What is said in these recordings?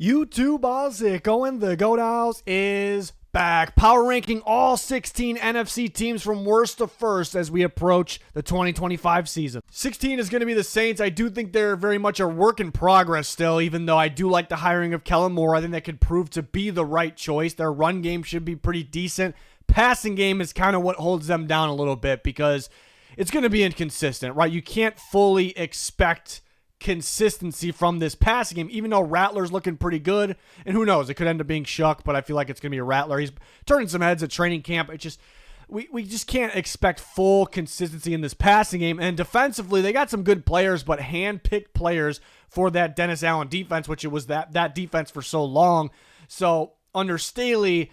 YouTube, how's it going? The Goat House is back. Power ranking all 16 NFC teams from worst to first as we approach the 2025 season. 16 is going to be the Saints. I do think they're very much a work in progress still, even though I do like the hiring of Kellen Moore. I think that could prove to be the right choice. Their run game should be pretty decent. Passing game is kind of what holds them down a little bit because it's going to be inconsistent, right? You can't fully expect consistency from this passing game, even though Rattler's looking pretty good. And who knows, it could end up being Shuck, but I feel like it's going to be a Rattler. He's turning some heads at training camp. It just, we just can't expect full consistency in this passing game. And defensively, they got some good players, but hand-picked players for that Dennis Allen defense, which it was that defense for so long. So under Staley,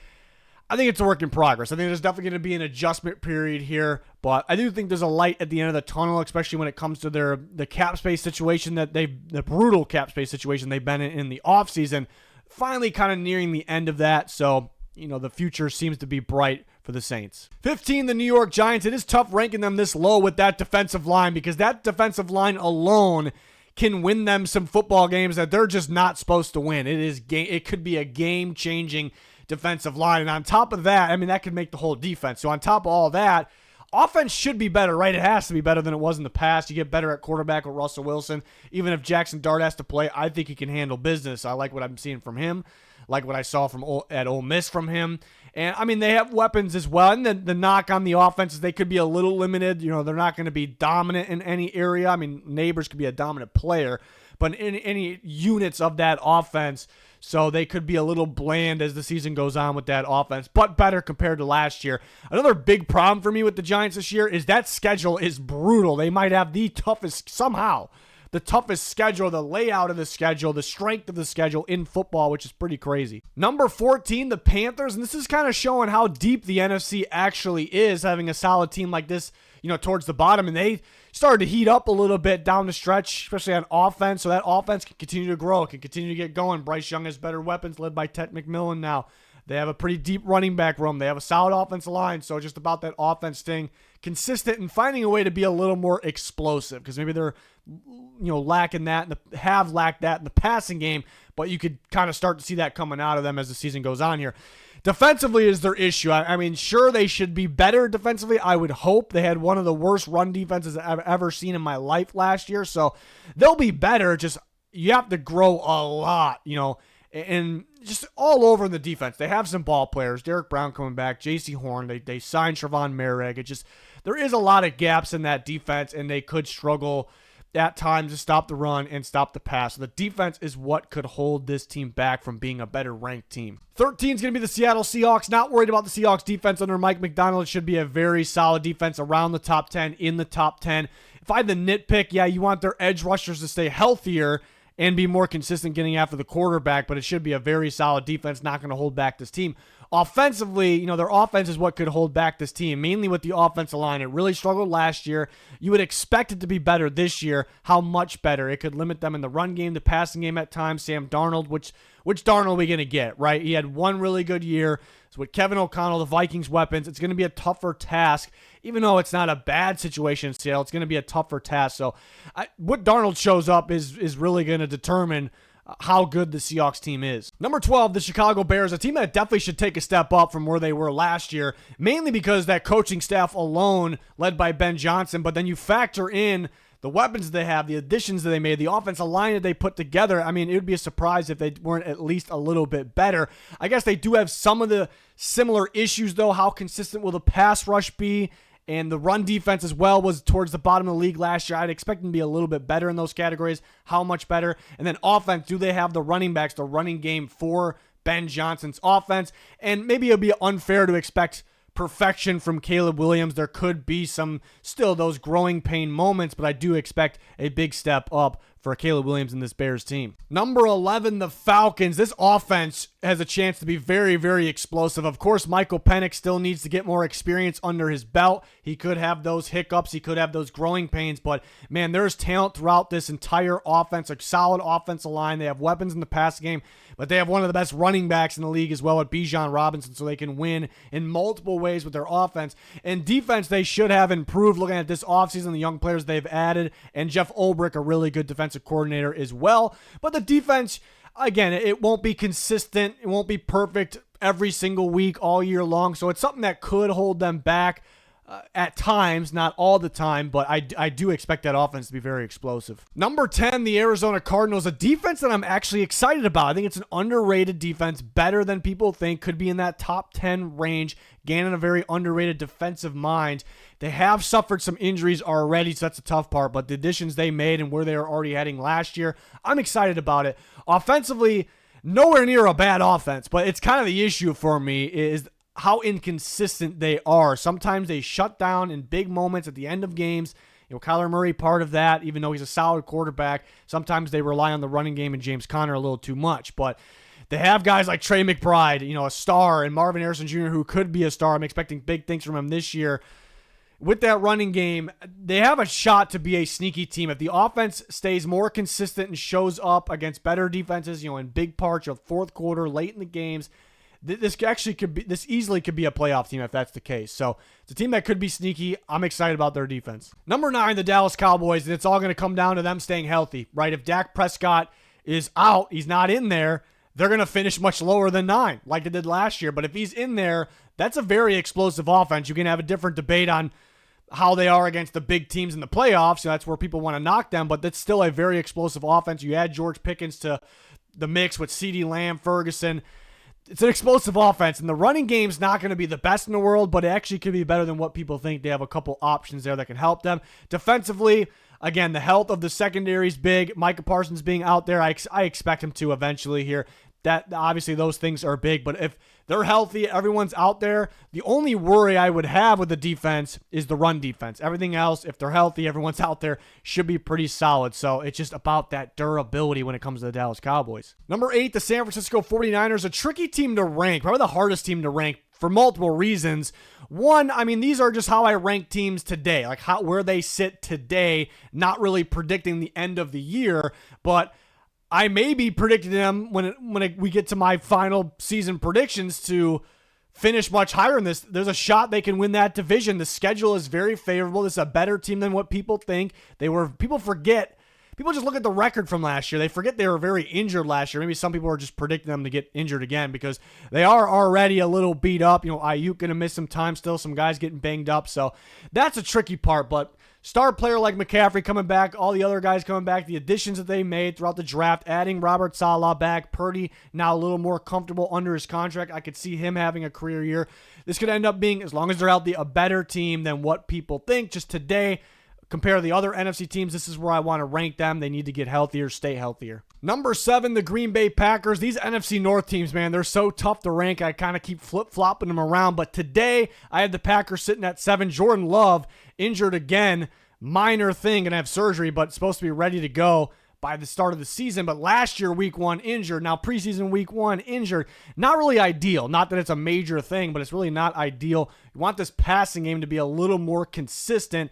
I think it's a work in progress. I think there's definitely going to be an adjustment period here, but I do think there's a light at the end of the tunnel, especially when it comes to the cap space situation the brutal cap space situation they've been in the offseason. Finally kind of nearing the end of that, so the future seems to be bright for the Saints. 15, the New York Giants. It is tough ranking them this low with that defensive line because that defensive line alone can win them some football games that they're just not supposed to win. It could be a game-changing defensive line. And on top of that, that could make the whole defense. So on top of all that, offense should be better, right? It has to be better than it was in the past. You get better at quarterback with Russell Wilson. Even if Jackson Dart has to play, I think he can handle business. I like what I'm seeing from him, like what I saw at Ole Miss from him. And they have weapons as well. And the knock on the offense is they could be a little limited. They're not going to be dominant in any area. Neighbors could be a dominant player, but in any units of that offense, so they could be a little bland as the season goes on with that offense, but better compared to last year. Another big problem for me with the Giants this year is that schedule is brutal. They might have the toughest schedule, the layout of the schedule, the strength of the schedule in football, which is pretty crazy. Number 14, the Panthers, and this is kind of showing how deep the NFC actually is, having a solid team like this, towards the bottom, and they started to heat up a little bit down the stretch, especially on offense, so that offense can continue to grow, can continue to get going. Bryce Young has better weapons, led by Ted McMillan now. They have a pretty deep running back room. They have a solid offensive line, so just about that offense staying consistent and finding a way to be a little more explosive, because maybe they're lacking that, have lacked that in the passing game, but you could kind of start to see that coming out of them as the season goes on here. Defensively is their issue. Sure, they should be better defensively. I would hope. They had one of the worst run defenses I've ever seen in my life last year, so they'll be better. Just you have to grow a lot, and just all over in the defense. They have some ball players. Derek Brown coming back, J.C. Horn. They signed Trevon Merrick. There is a lot of gaps in that defense, and they could struggle at times to stop the run and stop the pass. So the defense is what could hold this team back from being a better ranked team. 13 is going to be the Seattle Seahawks. Not worried about the Seahawks defense under Mike McDonald. It should be a very solid defense around the top 10, in the top 10. If I had to nitpick, you want their edge rushers to stay healthier and be more consistent getting after the quarterback, but it should be a very solid defense, not going to hold back this team. Offensively, their offense is what could hold back this team, mainly with the offensive line. It really struggled last year. You would expect it to be better this year. How much better? It could limit them in the run game, the passing game at times. Sam Darnold, which Darnold are we going to get, right? He had one really good year. So with Kevin O'Connell, the Vikings weapons, it's going to be a tougher task. Even though it's not a bad situation in Seattle, it's going to be a tougher task. So what Darnold shows up is really going to determine how good the Seahawks team is. Number 12, the Chicago Bears, a team that definitely should take a step up from where they were last year, mainly because that coaching staff alone, led by Ben Johnson, but then you factor in the weapons they have, the additions that they made, the offensive line that they put together. It would be a surprise if they weren't at least a little bit better. I guess they do have some of the similar issues, though. How consistent will the pass rush be? And the run defense as well was towards the bottom of the league last year. I'd expect them to be a little bit better in those categories. How much better? And then offense, do they have the running backs, the running game for Ben Johnson's offense? And maybe it'll be unfair to expect perfection from Caleb Williams. There could be still those growing pain moments, but I do expect a big step up for Caleb Williams in this Bears team. Number 11, the Falcons. This offense has a chance to be very, very explosive. Of course, Michael Penix still needs to get more experience under his belt. He could have those hiccups. He could have those growing pains, but man, there's talent throughout this entire offense, a solid offensive line. They have weapons in the passing game, but they have one of the best running backs in the league as well at Bijan Robinson, so they can win in multiple ways with their offense. And defense, they should have improved looking at this offseason, the young players they've added, and Jeff Ulbrich, a really good defensive coordinator as well. But the defense, again, it won't be consistent. It won't be perfect every single week all year long. So it's something that could hold them back at times, not all the time, but I do expect that offense to be very explosive. Number 10, the Arizona Cardinals, a defense that I'm actually excited about. I think it's an underrated defense, better than people think, could be in that top 10 range, gaining a very underrated defensive mind. They have suffered some injuries already, so that's a tough part, but the additions they made and where they were already heading last year, I'm excited about it. Offensively, nowhere near a bad offense, but it's kind of the issue for me is how inconsistent they are. Sometimes they shut down in big moments at the end of games. Kyler Murray part of that, even though he's a solid quarterback. Sometimes they rely on the running game and James Conner a little too much. But they have guys like Trey McBride, a star, and Marvin Harrison Jr., who could be a star. I'm expecting big things from him this year. With that running game, they have a shot to be a sneaky team. If the offense stays more consistent and shows up against better defenses, in big parts of fourth quarter, late in the games, this easily could be a playoff team if that's the case. So it's a team that could be sneaky. I'm excited about their defense. Number 9, the Dallas Cowboys, and it's all going to come down to them staying healthy, right? If Dak Prescott is out, he's not in there, they're going to finish much lower than 9, like they did last year. But if he's in there, that's a very explosive offense. You can have a different debate on how they are against the big teams in the playoffs. So that's where people want to knock them, but that's still a very explosive offense. You add George Pickens to the mix with CeeDee Lamb, Ferguson. It's an explosive offense, and the running game's not going to be the best in the world, but it actually could be better than what people think. They have a couple options there that can help them. Defensively, again, the health of the secondary is big. Micah Parsons being out there, I expect him to eventually here. That obviously those things are big, but if they're healthy, everyone's out there. The only worry I would have with the defense is the run defense. Everything else, if they're healthy, everyone's out there, should be pretty solid. So it's just about that durability when it comes to the Dallas Cowboys. Number 8, the San Francisco 49ers, a tricky team to rank, probably the hardest team to rank for multiple reasons. One, these are just how I rank teams today, like where they sit today, not really predicting the end of the year, but I may be predicting them when we get to my final season predictions to finish much higher in this. There's a shot they can win that division. The schedule is very favorable. This is a better team than what people think. People forget. People just look at the record from last year. They forget they were very injured last year. Maybe some people are just predicting them to get injured again because they are already a little beat up. Ayuk going to miss some time still. Some guys getting banged up. So that's a tricky part, but star player like McCaffrey coming back, all the other guys coming back, the additions that they made throughout the draft, adding Robert Saleh back, Purdy now a little more comfortable under his contract. I could see him having a career year. This could end up being, as long as they're healthy, a better team than what people think. Just today, compare to the other NFC teams, this is where I want to rank them. They need to get healthier, stay healthier. Number 7, the Green Bay Packers. These NFC North teams, man, they're so tough to rank. I kind of keep flip-flopping them around. But today, I had the Packers sitting at 7. Jordan Love injured again. Minor thing, going to have surgery, but supposed to be ready to go by the start of the season. But last year, week 1, injured. Now, preseason week 1, injured. Not really ideal. Not that it's a major thing, but it's really not ideal. You want this passing game to be a little more consistent.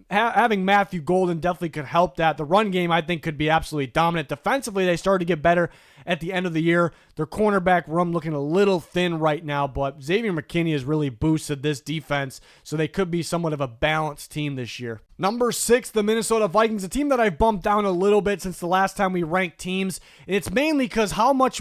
Having Matthew Golden definitely could help that. The run game, I think, could be absolutely dominant. Defensively, they started to get better at the end of the year. Their cornerback room looking a little thin right now, but Xavier McKinney has really boosted this defense, so they could be somewhat of a balanced team this year. Number 6, the Minnesota Vikings, a team that I've bumped down a little bit since the last time we ranked teams. And it's mainly because how much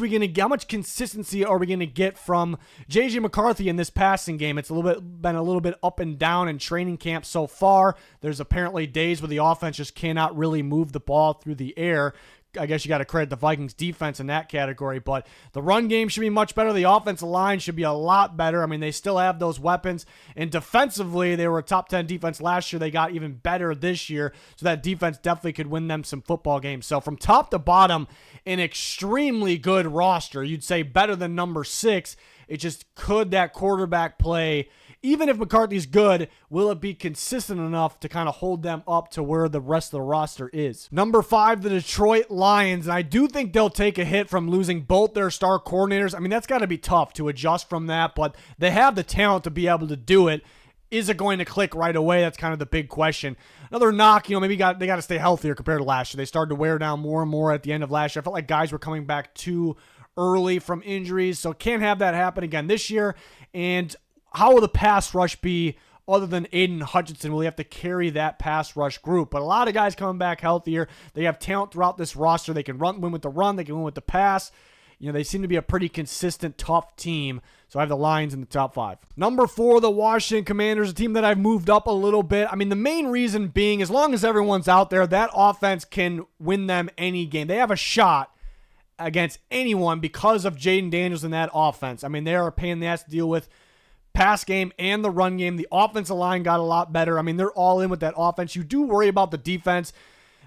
consistency are we going to get from J.J. McCarthy in this passing game? It's been a little bit up and down in training camp so far. There's apparently days where the offense just cannot really move the ball through the air. I guess you got to credit the Vikings defense in that category, but the run game should be much better. The offensive line should be a lot better. They still have those weapons, and defensively, they were a top 10 defense last year. They got even better this year, so that defense definitely could win them some football games. So from top to bottom, an extremely good roster. You'd say better than number 6. It just could that quarterback play. Even if McCarthy's good, will it be consistent enough to kind of hold them up to where the rest of the roster is? Number 5, the Detroit Lions. And I do think they'll take a hit from losing both their star coordinators. That's got to be tough to adjust from that, but they have the talent to be able to do it. Is it going to click right away? That's kind of the big question. Another knock, maybe they got to stay healthier compared to last year. They started to wear down more and more at the end of last year. I felt like guys were coming back too early from injuries, so can't have that happen again this year. And how will the pass rush be other than Aiden Hutchinson, will he have to carry that pass rush group. But a lot of guys coming back healthier. They have talent throughout this roster. They can win with the run. They can win with the pass. They seem to be a pretty consistent, tough team. So I have the Lions in the top 5. Number 4, the Washington Commanders, a team that I've moved up a little bit. The main reason being, as long as everyone's out there, that offense can win them any game. They have a shot against anyone because of Jaden Daniels in that offense. They are a pain in the ass to deal with. Pass game and the run game. The offensive line got a lot better. They're all in with that offense. You do worry about the defense.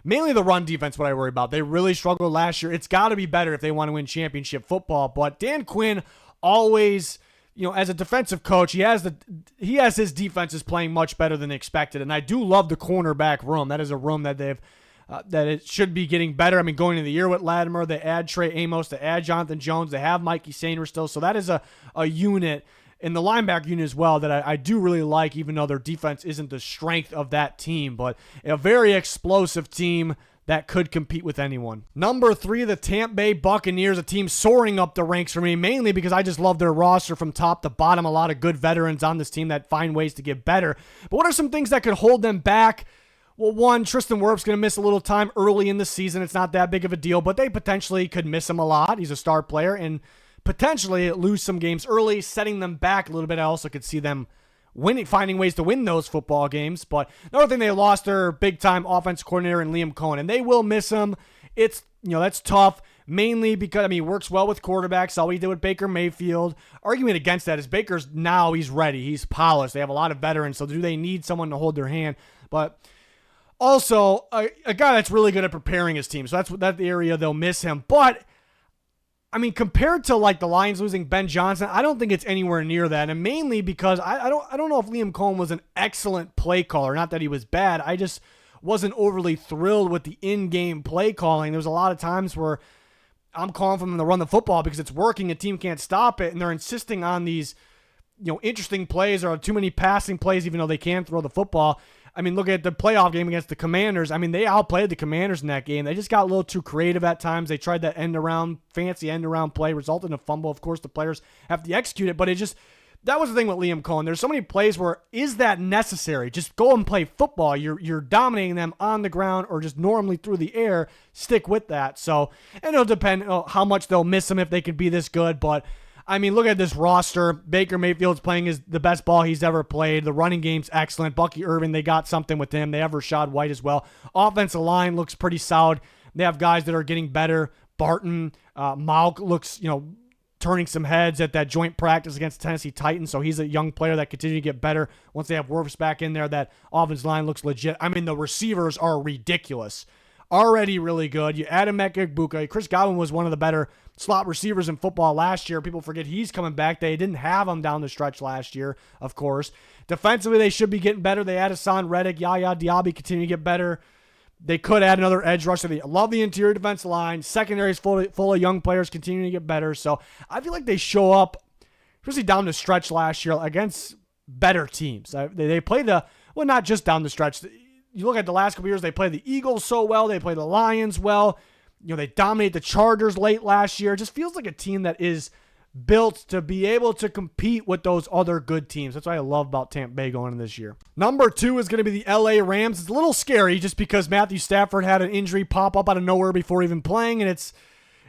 Mainly the run defense, what I worry about. They really struggled last year. It's got to be better if they want to win championship football. But Dan Quinn always, as a defensive coach, he has his defenses playing much better than expected. And I do love the cornerback room. That is a room that that it should be getting better. Going into the year with Latimer, they add Trey Amos, they add Jonathan Jones, they have Mikey Sainer still. So that is a unit in the linebacker unit as well that I do really like, even though their defense isn't the strength of that team. But a very explosive team that could compete with anyone. Number 3, the Tampa Bay Buccaneers, a team soaring up the ranks for me, mainly because I just love their roster from top to bottom. A lot of good veterans on this team that find ways to get better. But what are some things that could hold them back? Well, one, Tristan Wirfs going to miss a little time early in the season. It's not that big of a deal, but they potentially could miss him a lot. He's a star player, and potentially lose some games early, setting them back a little bit. I also could see them finding ways to win those football games. But another thing, they lost their big-time offense coordinator in Liam Cohen, and they will miss him. It's, that's tough, mainly because, he works well with quarterbacks. All he did with Baker Mayfield. Argument against that is he's ready. He's polished. They have a lot of veterans, so do they need someone to hold their hand? But also, a guy that's really good at preparing his team. So that's the area they'll miss him. But compared to the Lions losing Ben Johnson, I don't think it's anywhere near that. And mainly because I don't know if Liam Cohen was an excellent play caller. Not that he was bad. I just wasn't overly thrilled with the in-game play calling. There's a lot of times where I'm calling for them to run the football because it's working. A team can't stop it. And they're insisting on these, interesting plays or too many passing plays, even though they can throw the football. Look at the playoff game against the Commanders. They outplayed the Commanders in that game. They just got a little too creative at times. They tried that fancy end-around play, resulted in a fumble. Of course, the players have to execute it, but that was the thing with Liam Cohen. There's so many plays where, is that necessary? Just go and play football. You're dominating them on the ground or just normally through the air. Stick with that. So, and it'll depend on how much they'll miss him if they can be this good, but look at this roster. Baker Mayfield's playing the best ball he's ever played. The running game's excellent. Bucky Irving, they got something with him. They have Rashad White as well. Offensive line looks pretty solid. They have guys that are getting better. Barton, Malk looks, turning some heads at that joint practice against the Tennessee Titans. So he's a young player that continues to get better. Once they have Wirfs back in there, that offensive line looks legit. The receivers are ridiculous. Already really good. You add Emeka Egbuka. Chris Godwin was one of the better slot receivers in football last year. People forget he's coming back. They didn't have him down the stretch last year, of course. Defensively, they should be getting better. They add Hassan Reddick. Yaya Diaby continue to get better. They could add another edge rusher. They love the interior defensive line. Secondary is full of young players continuing to get better. So I feel like they show up, especially down the stretch last year, against better teams. They play not just down the stretch. You look at the last couple years, they played the Eagles so well. They played the Lions well. They dominate the Chargers late last year. It just feels like a team that is built to be able to compete with those other good teams. That's what I love about Tampa Bay going into this year. Number 2 is going to be the LA Rams. It's a little scary just because Matthew Stafford had an injury pop up out of nowhere before even playing,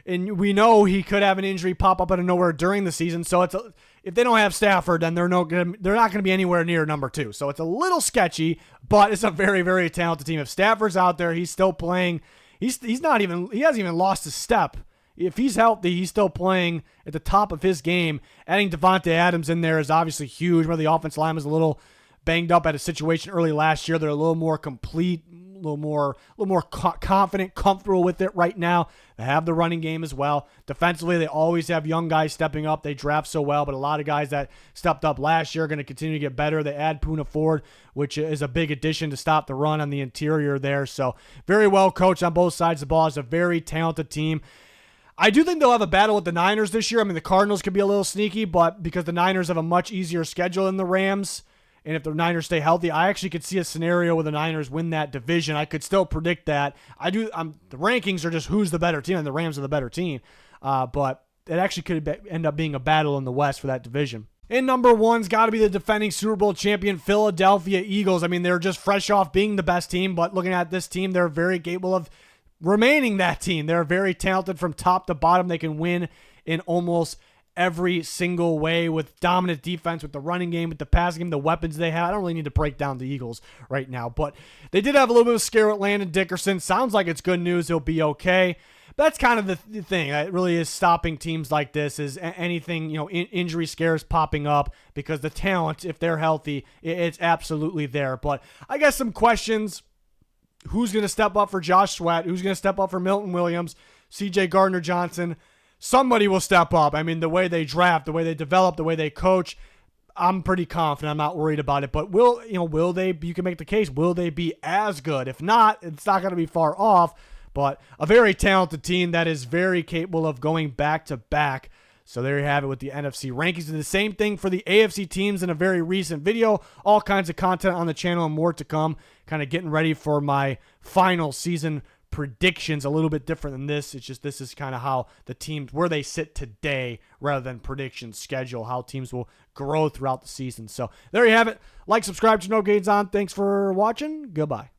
and we know he could have an injury pop up out of nowhere during the season. So if they don't have Stafford, then they're not going to be anywhere near number 2. So it's a little sketchy, but it's a very, very talented team. If Stafford's out there, he's still playing. He hasn't even lost a step. If he's healthy, he's still playing at the top of his game. Adding Devontae Adams in there is obviously huge. Where the offensive line was a little banged up at a situation early last year, they're a little more complete, a little more confident, comfortable with it right now. They have the running game as well. Defensively, they always have young guys stepping up. They draft so well, but a lot of guys that stepped up last year are going to continue to get better. They add Poona Ford, which is a big addition to stop the run on the interior there. So very well coached on both sides of the ball. It's a very talented team. I do think they'll have a battle with the Niners this year. The Cardinals could be a little sneaky, but because the Niners have a much easier schedule than the Rams, and if the Niners stay healthy, I actually could see a scenario where the Niners win that division. I could still predict that. The rankings are just who's the better team, and the Rams are the better team. But it actually could end up being a battle in the West for that division. And number one's got to be the defending Super Bowl champion Philadelphia Eagles. I mean, they're just fresh off being the best team, but looking at this team, they're very capable of remaining that team. They're very talented from top to bottom. They can win in almost every single way with dominant defense, with the running game, with the passing game, the weapons they have. I don't really need to break down the Eagles right now, but they did have a little bit of a scare with Landon Dickerson. Sounds like it's good news. He'll be okay. That's kind of the thing. It really is stopping teams like this is anything, injury scares popping up, because the talent, if they're healthy, it's absolutely there. But I guess some questions. Who's going to step up for Josh Sweat? Who's going to step up for Milton Williams, CJ Gardner-Johnson? Somebody will step up. I mean, the way they draft, the way they develop, the way they coach, I'm pretty confident. I'm not worried about it. But will they, you can make the case, will they be as good? If not, it's not going to be far off. But a very talented team that is very capable of going back to back. So there you have it with the NFC rankings. And the same thing for the AFC teams in a very recent video. All kinds of content on the channel and more to come. Kind of getting ready for my final season predictions. A little bit different than this. It's just this is kind of how the teams, where they sit today rather than prediction schedule, how teams will grow throughout the season. So there you have it. Like, subscribe to No Gains On. Thanks for watching. Goodbye.